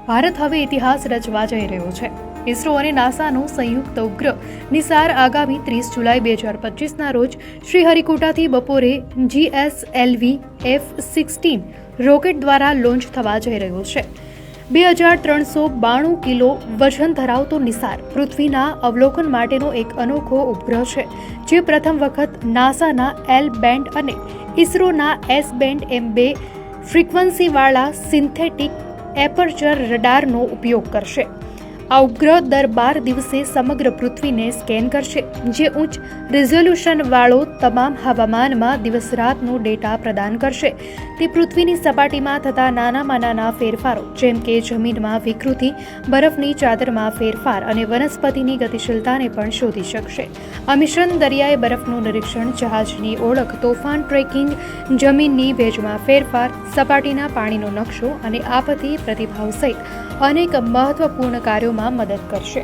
ભારત હવે ઇતિહાસ રચવા જઈ રહ્યો છે। ઇસરો અને નાસાનું સંયુક્ત ઉપગ્રહ નિસાર આગામી 30 જુલાઈ 2025ના રોજ શ્રીહરિકોટાથી બપોરે GSLV F-16 રોકેટ દ્વારા લોન્ચ થવા જઈ રહ્યો છે। 2392 કિલો વજન ધરાવતો નિસાર પૃથ્વીના અવલોકન માટેનો એક અનોખો ઉપગ્રહ છે, જે પ્રથમ વખત નાસાના L બેન્ડ અને ઇસરોના S બેન્ડ એમ બે ફ્રીક્વન્સીવાળા સિન્થેટિક એપર્ચર રડારનો ઉપયોગ કરશે। આ ઉપગ્રહ દર 12 દિવસે સમગ્ર પૃથ્વીને સ્કેન કરશે, જે ઉચ્ચ રિઝોલ્યુશનવાળો તમામ હવામાનમાં દિવસ રાતનો ડેટા પ્રદાન કરશે। તે પૃથ્વીની સપાટીમાં થતા નાનામાં નાના ફેરફારો, જેમ કે જમીનમાં વિકૃતિ, બરફની ચાદરમાં ફેરફાર અને વનસ્પતિની ગતિશીલતાને પણ શોધી શકશે। આ મિશન દરિયાઈ બરફનું નિરીક્ષણ, જહાજની ઓળખ, તોફાન ટ્રેકિંગ, જમીનની ભેજમાં ફેરફાર, સપાટીના પાણીનો નકશો અને આપત્તિ પ્રતિભાવ સહિત અનેક મહત્વપૂર્ણ કાર્યોમાં મદદ કરશે।